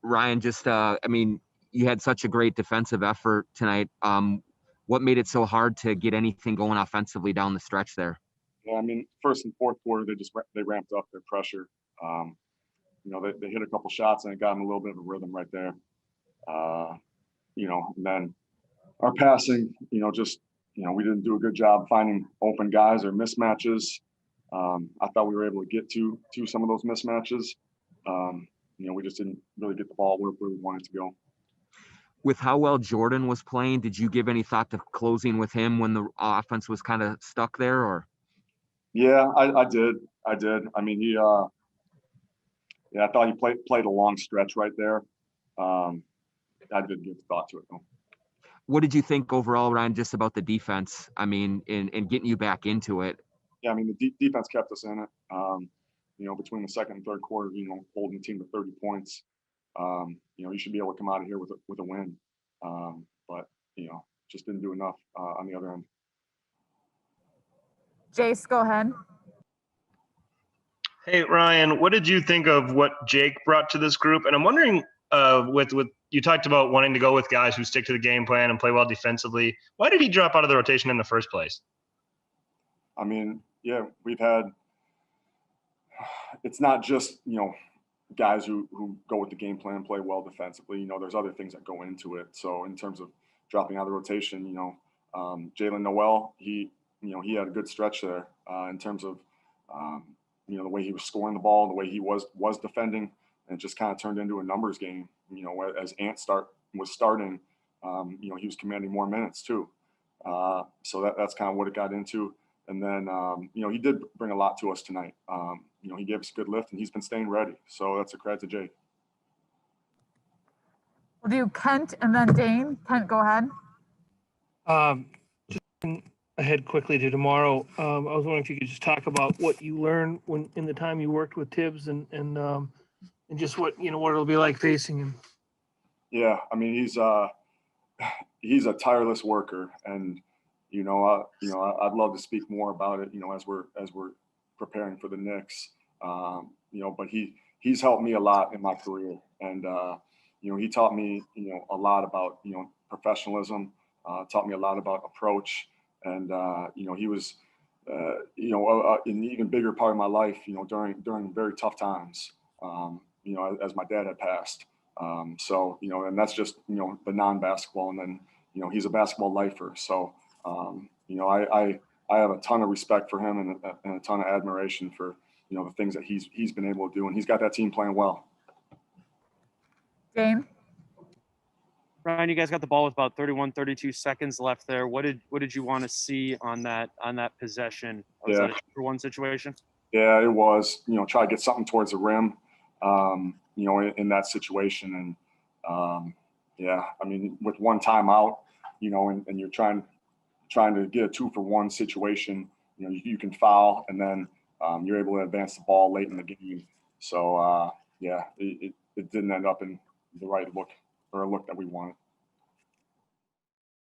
Ryan, just I mean, you had such a great defensive effort tonight. What made it so hard to get anything going offensively down the stretch there? Yeah, I mean, first and fourth quarter, they ramped up their pressure. They hit a couple shots and it got them a little bit of a rhythm right there. And then our passing, we didn't do a good job finding open guys or mismatches. I thought we were able to get to some of those mismatches. We just didn't really get the ball where we wanted to go. With how well Jordan was playing, did you give any thought to closing with him when the offense was kind of stuck there, or? Yeah, I did. I mean, I thought he played a long stretch right there. I did give thought to it though. What did you think overall, Ryan, just about the defense? I mean, in getting you back into it. Yeah, I mean, the defense kept us in it. Between the second and third quarter, holding the team to 30 points. You should be able to come out of here with a win. But just didn't do enough on the other end. Jace, go ahead. Hey, Ryan, what did you think of what Jake brought to this group? And I'm wondering, with you talked about wanting to go with guys who stick to the game plan and play well defensively. Why did he drop out of the rotation in the first place? I mean, yeah, we've had – it's not just, guys who go with the game plan and play well defensively. There's other things that go into it. So in terms of dropping out of the rotation, Jalen Noel, he had a good stretch there in terms of, the way he was scoring the ball, the way he was defending, and it just kind of turned into a numbers game. As Ant was starting, he was commanding more minutes too. So that's kind of what it got into. And then, he did bring a lot to us tonight. He gave us a good lift, and he's been staying ready. So that's a credit to Jake. We'll do Kent and then Dane. Kent, go ahead. Just ahead quickly to tomorrow. I was wondering if you could just talk about what you learned in the time you worked with Tibbs and just what it'll be like facing him. Yeah, I mean, he's a tireless worker, and I'd love to speak more about it, as we're preparing for the Knicks. But he's helped me a lot in my career, and he taught me a lot about professionalism, taught me a lot about approach, and he was an even bigger part of my life, during very tough times, as my dad had passed. And that's just the non-basketball, and then he's a basketball lifer, so. I have a ton of respect for him and a ton of admiration for, the things that he's been able to do, and he's got that team playing well. Dane? Ryan, you guys got the ball with about 31, 32 seconds left there. What did you want to see on that possession? Was that a 2-for-1 situation? Yeah, it was. Try to get something towards the rim, in that situation. And I mean, with one timeout, and you're trying to get a 2-for-1 situation, you can foul, and then you're able to advance the ball late in the game. So it didn't end up in the right look, or a look that we wanted.